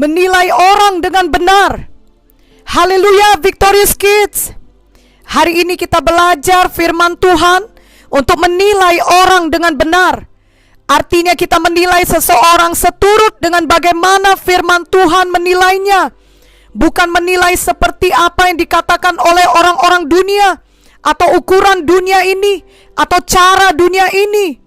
menilai orang dengan benar. Haleluya, Victorious Kids. Hari ini kita belajar firman Tuhan untuk menilai orang dengan benar. Artinya kita menilai seseorang seturut dengan bagaimana firman Tuhan menilainya. Bukan menilai seperti apa yang dikatakan oleh orang-orang dunia, atau ukuran dunia ini, atau cara dunia ini.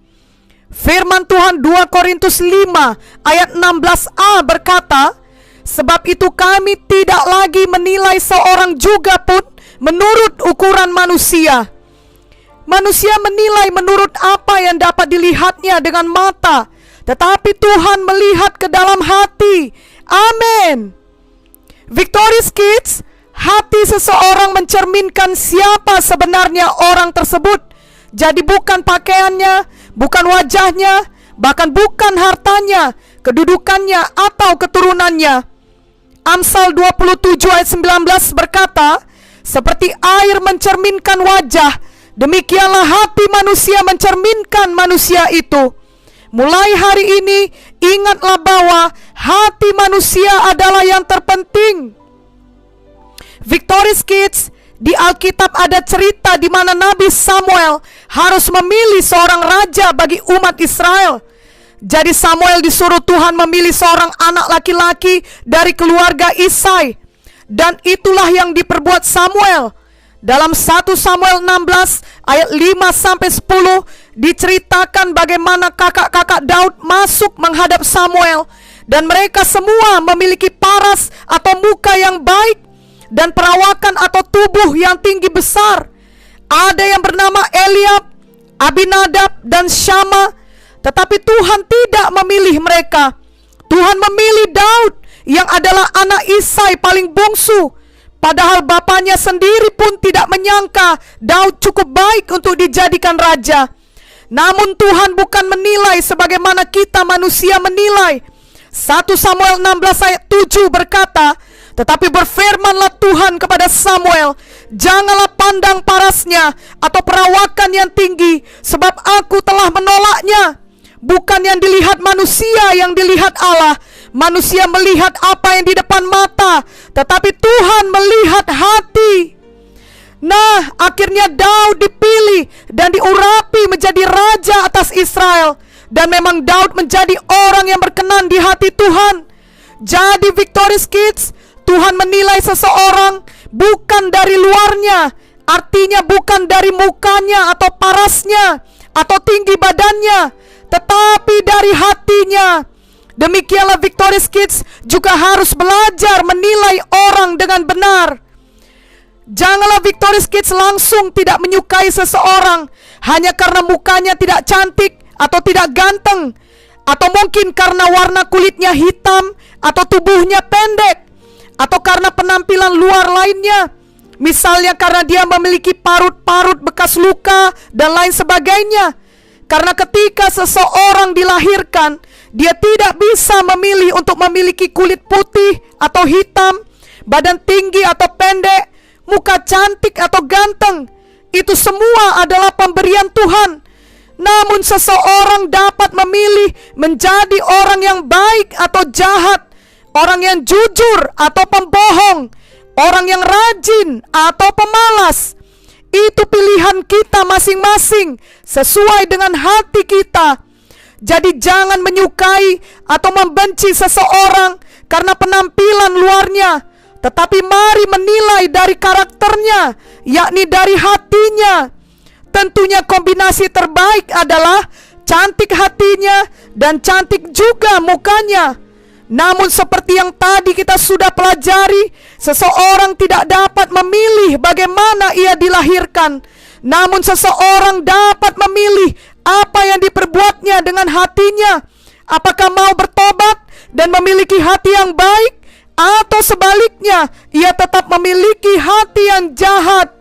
Firman Tuhan 2 Korintus 5 ayat 16a berkata, sebab itu kami tidak lagi menilai seorang juga pun menurut ukuran manusia. Manusia menilai menurut apa yang dapat dilihatnya dengan mata, tetapi Tuhan melihat ke dalam hati. Amin. Victorious Kids, hati seseorang mencerminkan siapa sebenarnya orang tersebut. Jadi bukan pakaiannya, bukan wajahnya, bahkan bukan hartanya, kedudukannya atau keturunannya. Amsal 27 ayat 19 berkata, seperti air mencerminkan wajah, demikianlah hati manusia mencerminkan manusia itu. Mulai hari ini, ingatlah bahwa hati manusia adalah yang terpenting. Victorious Kids, di Alkitab ada cerita di mana Nabi Samuel harus memilih seorang raja bagi umat Israel. Jadi Samuel disuruh Tuhan memilih seorang anak laki-laki dari keluarga Isai. Dan itulah yang diperbuat Samuel. Dalam 1 Samuel 16 ayat 5-10 diceritakan bagaimana kakak-kakak Daud masuk menghadap Samuel. Dan mereka semua memiliki paras atau muka yang baik dan perawakan atau tubuh yang tinggi besar. Ada yang bernama Eliab, Abinadab, dan Syama. Tetapi Tuhan tidak memilih mereka. Tuhan memilih Daud yang adalah anak Isai paling bungsu. Padahal bapaknya sendiri pun tidak menyangka Daud cukup baik untuk dijadikan raja. Namun Tuhan bukan menilai sebagaimana kita manusia menilai. 1 Samuel 16 ayat 7 berkata, tetapi berfirmanlah Tuhan kepada Samuel, janganlah pandang parasnya atau perawakan yang tinggi, sebab aku telah menolaknya. Bukan yang dilihat manusia yang dilihat Allah. Manusia melihat apa yang di depan mata, tetapi Tuhan melihat hati. Nah, akhirnya Daud dipilih dan diurapi menjadi raja atas Israel. Dan memang Daud menjadi orang yang berkenan di hati Tuhan. Jadi Victorious Kids, Tuhan menilai seseorang bukan dari luarnya. Artinya bukan dari mukanya atau parasnya atau tinggi badannya, tetapi dari hatinya. Demikianlah Victorious Kids juga harus belajar menilai orang dengan benar. Janganlah Victorious Kids langsung tidak menyukai seseorang hanya karena mukanya tidak cantik atau tidak ganteng, atau mungkin karena warna kulitnya hitam atau tubuhnya pendek, atau karena penampilan luar lainnya. Misalnya karena dia memiliki parut-parut bekas luka dan lain sebagainya. Karena ketika seseorang dilahirkan, dia tidak bisa memilih untuk memiliki kulit putih atau hitam, badan tinggi atau pendek, muka cantik atau ganteng. Itu semua adalah pemberian Tuhan. Namun seseorang dapat memilih menjadi orang yang baik atau jahat, orang yang jujur atau pembohong, orang yang rajin atau pemalas. Itu pilihan kita masing-masing sesuai dengan hati kita. Jadi jangan menyukai atau membenci seseorang karena penampilan luarnya, tetapi mari menilai dari karakternya, yakni dari hatinya. Tentunya kombinasi terbaik adalah cantik hatinya dan cantik juga mukanya. Namun seperti yang tadi kita sudah pelajari, seseorang tidak dapat memilih bagaimana ia dilahirkan. Namun seseorang dapat memilih apa yang diperbuatnya dengan hatinya. Apakah mau bertobat dan memiliki hati yang baik, atau sebaliknya ia tetap memiliki hati yang jahat.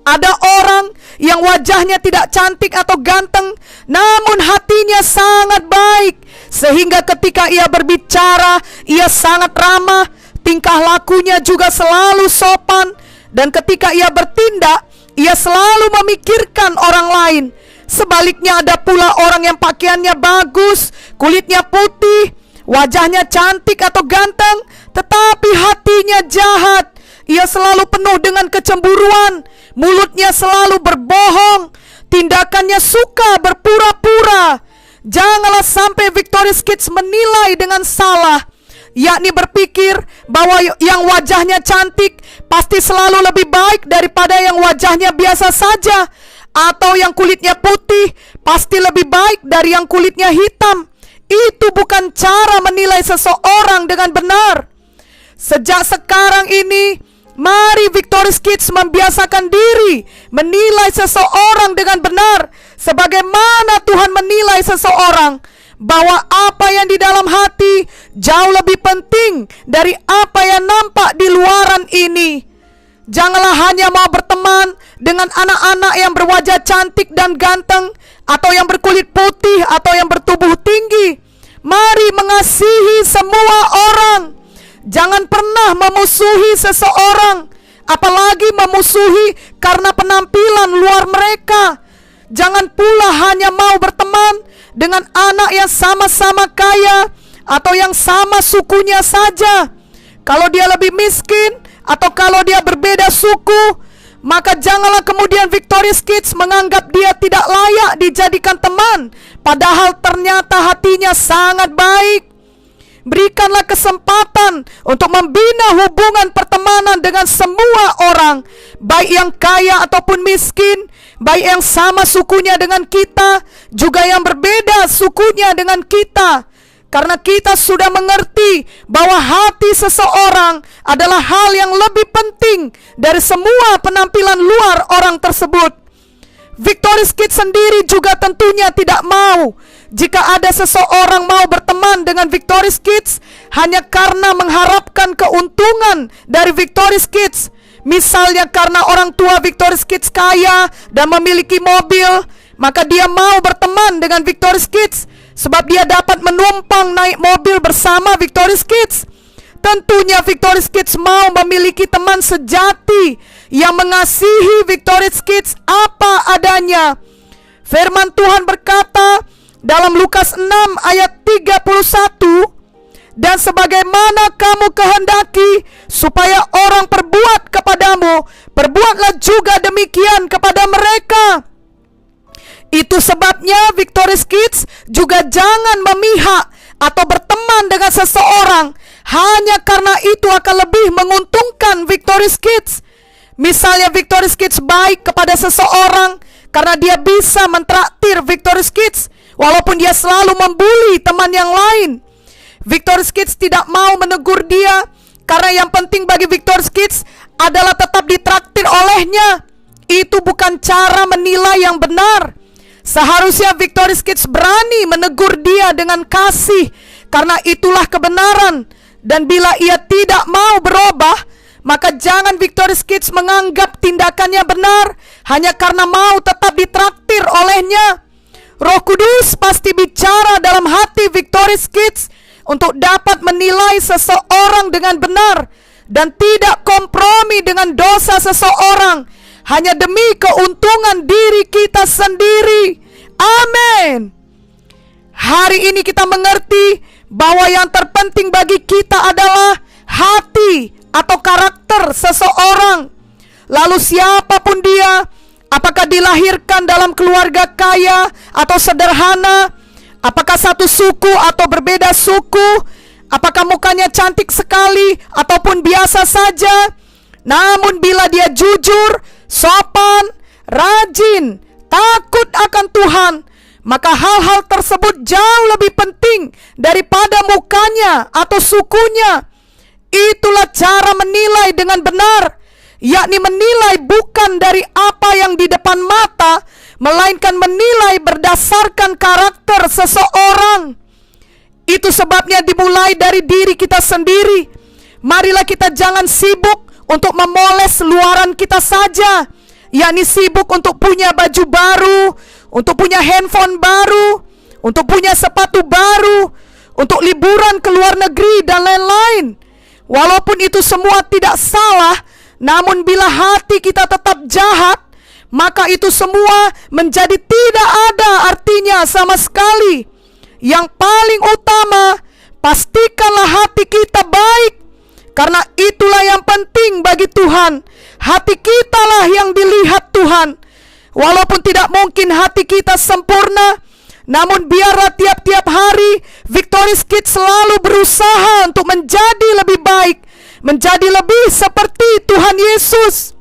Ada orang yang wajahnya tidak cantik atau ganteng, namun hatinya sangat baik, sehingga ketika ia berbicara, ia sangat ramah, tingkah lakunya juga selalu sopan, dan ketika ia bertindak, ia selalu memikirkan orang lain. Sebaliknya ada pula orang yang pakaiannya bagus, kulitnya putih, wajahnya cantik atau ganteng, tetapi hatinya jahat. Ia selalu penuh dengan kecemburuan, mulutnya selalu berbohong, tindakannya suka berpura-pura. Janganlah sampai Victorious Kids menilai dengan salah, yakni berpikir bahwa yang wajahnya cantik pasti selalu lebih baik daripada yang wajahnya biasa saja, atau yang kulitnya putih pasti lebih baik dari yang kulitnya hitam. Itu bukan cara menilai seseorang dengan benar. Sejak sekarang ini, mari Victorious Kids membiasakan diri menilai seseorang dengan benar, sebagaimana Tuhan menilai seseorang, bahwa apa yang di dalam hati jauh lebih penting dari apa yang nampak di luaran ini. Janganlah hanya mau berteman dengan anak-anak yang berwajah cantik dan ganteng, atau yang berkulit putih, atau yang bertubuh tinggi. Mari mengasihi semua orang. Jangan pernah memusuhi seseorang, apalagi memusuhi karena penampilan luar mereka. Jangan pula hanya mau berteman dengan anak yang sama-sama kaya atau yang sama sukunya saja. Kalau dia lebih miskin atau kalau dia berbeda suku, maka janganlah kemudian Victorious Kids menganggap dia tidak layak dijadikan teman, padahal ternyata hatinya sangat baik. Berikanlah kesempatan untuk membina hubungan pertemanan dengan semua orang, baik yang kaya ataupun miskin, baik yang sama sukunya dengan kita, juga yang berbeda sukunya dengan kita. Karena kita sudah mengerti bahwa hati seseorang adalah hal yang lebih penting dari semua penampilan luar orang tersebut. Victorious Kids sendiri juga tentunya tidak mau jika ada seseorang mau berteman dengan Victorious Kids hanya karena mengharapkan keuntungan dari Victorious Kids. Misalnya karena orang tua Victorious Kids kaya dan memiliki mobil, maka dia mau berteman dengan Victorious Kids sebab dia dapat menumpang naik mobil bersama Victorious Kids. Tentunya Victorious Kids mau memiliki teman sejati yang mengasihi Victorious Kids apa adanya. Firman Tuhan berkata dalam Lukas 6 ayat 31, dan sebagaimana kamu kehendaki supaya orang perbuat kepadamu, perbuatlah juga demikian kepada mereka. Itu sebabnya Victorious Kids juga jangan memihak atau berteman dengan seseorang hanya karena itu akan lebih menguntungkan Victorious Kids. Misalnya Victorious Kids baik kepada seseorang karena dia bisa mentraktir Victorious Kids walaupun dia selalu membuli teman yang lain. Victorious Kids tidak mau menegur dia karena yang penting bagi Victorious Kids adalah tetap ditraktir olehnya. Itu bukan cara menilai yang benar. Seharusnya Victorious Kids berani menegur dia dengan kasih, karena itulah kebenaran. Dan bila ia tidak mau berubah, maka jangan Victorious Kids menganggap tindakannya benar hanya karena mau tetap ditraktir olehnya. Roh Kudus pasti bicara dalam hati Victorious Kids untuk dapat menilai seseorang dengan benar dan tidak kompromi dengan dosa seseorang hanya demi keuntungan diri kita sendiri. Amin. Hari ini kita mengerti bahwa yang terpenting bagi kita adalah hati atau karakter seseorang. Lalu siapapun dia, apakah dilahirkan dalam keluarga kaya atau sederhana, apakah satu suku atau berbeda suku, apakah mukanya cantik sekali ataupun biasa saja, namun bila dia jujur, sopan, rajin, takut akan Tuhan, maka hal-hal tersebut jauh lebih penting daripada mukanya atau sukunya. Itulah cara menilai dengan benar, yakni menilai bukan dari apa yang di depan mata, melainkan menilai berdasarkan karakter seseorang. Itu sebabnya dimulai dari diri kita sendiri. Marilah kita jangan sibuk untuk memoles luaran kita saja, yakni sibuk untuk punya baju baru, untuk punya handphone baru, untuk punya sepatu baru, untuk liburan ke luar negeri dan lain-lain. Walaupun itu semua tidak salah, namun bila hati kita tetap jahat, maka itu semua menjadi tidak ada artinya sama sekali. Yang paling utama, Pastikanlah hati kita baik, karena itulah yang penting bagi Tuhan. Hati kita lah yang dilihat Tuhan. Walaupun tidak mungkin hati kita sempurna, namun biarlah tiap-tiap hari Victorious Kids selalu berusaha untuk menjadi lebih baik, menjadi lebih seperti Tuhan Yesus.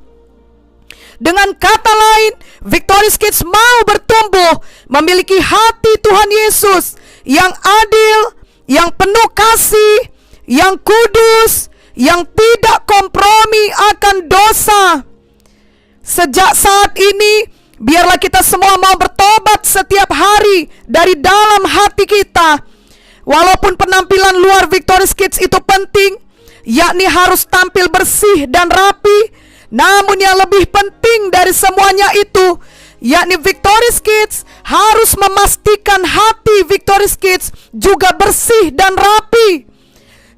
Dengan kata lain, Victorious Kids mau bertumbuh, memiliki hati Tuhan Yesus yang adil, yang penuh kasih, yang kudus, yang tidak kompromi akan dosa. Sejak saat ini, biarlah kita semua mau bertobat setiap hari dari dalam hati kita. Walaupun penampilan luar Victorious Kids itu penting, yakni harus tampil bersih dan rapi, namun yang lebih penting dari semuanya itu, yakni Victorious Kids harus memastikan hati Victorious Kids juga bersih dan rapi.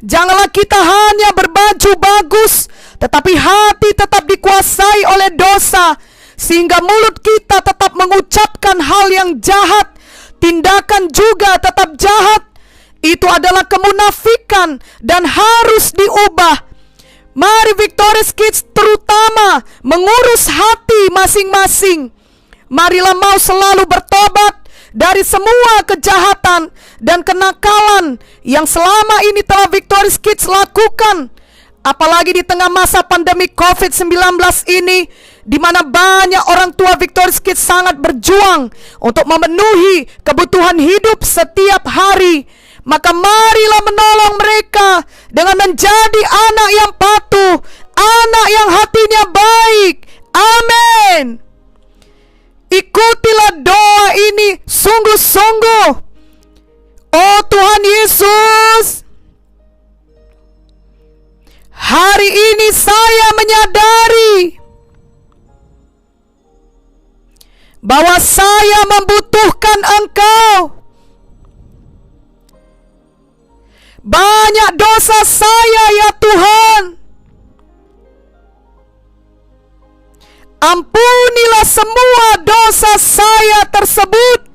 Janganlah kita hanya berbaju bagus, tetapi hati tetap dikuasai oleh dosa, sehingga mulut kita tetap mengucapkan hal yang jahat, tindakan juga tetap jahat. Itu adalah kemunafikan dan harus diubah. Mari Victorious Kids terutama mengurus hati masing-masing. Marilah mau selalu bertobat dari semua kejahatan dan kenakalan yang selama ini telah Victorious Kids lakukan. Apalagi di tengah masa pandemi COVID-19 ini, di mana banyak orang tua Victorious Kids sangat berjuang untuk memenuhi kebutuhan hidup setiap hari. Maka marilah menolong mereka dengan menjadi anak yang patuh, anak yang hatinya baik. Amin. Ikutilah doa ini sungguh-sungguh. Oh Tuhan Yesus, hari ini saya menyadari bahwa saya membutuhkan Engkau. Banyak dosa saya ya Tuhan. Ampunilah semua dosa saya tersebut.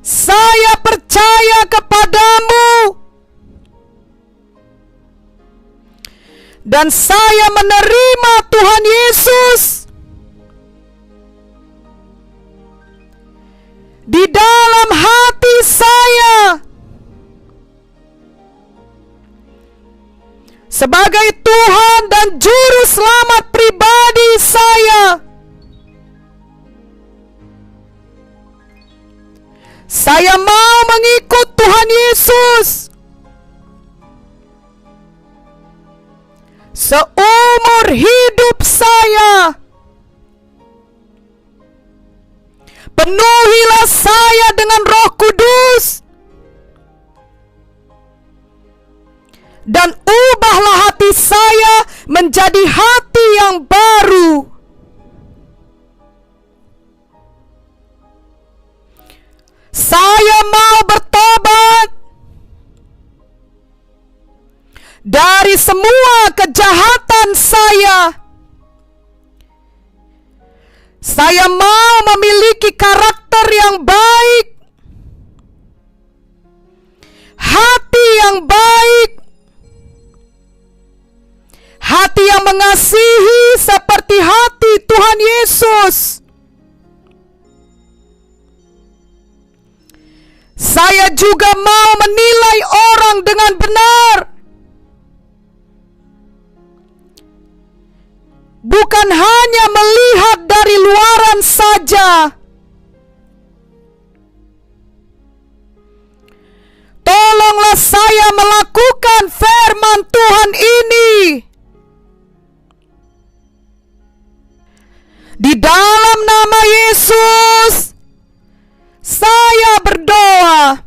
Saya percaya kepadamu, dan saya menerima Tuhan Yesus di dalam hati saya sebagai Tuhan dan Juru Selamat pribadi saya. Saya mau mengikut Tuhan Yesus seumur hidup saya. Penuhilah saya dengan Roh Kudus, dan ubahlah hati saya menjadi hati yang baru. Saya mau bertobat dari semua kejahatan saya. Saya mau memiliki karakter yang baik, hati yang baik, hati yang mengasihi seperti hati Tuhan Yesus. Saya juga mau menilai orang dengan benar, bukan hanya melihat dari luaran saja. Tolonglah saya melakukan firman Tuhan ini. Di dalam nama Yesus, saya berdoa.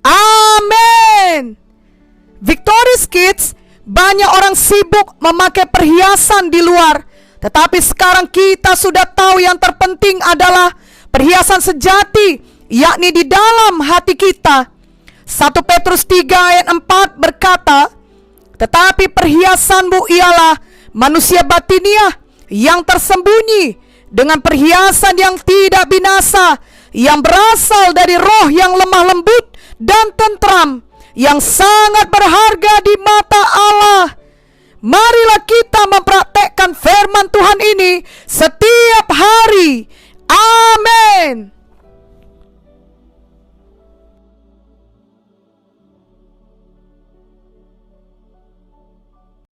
Amin. Victorious Kids, banyak orang sibuk memakai perhiasan di luar, tetapi sekarang kita sudah tahu yang terpenting adalah perhiasan sejati, yakni di dalam hati kita. 1 Petrus 3 ayat 4 berkata, tetapi perhiasanmu ialah manusia batiniah yang tersembunyi dengan perhiasan yang tidak binasa, yang berasal dari roh yang lemah lembut dan tentram, yang sangat berharga di mata Allah. Mari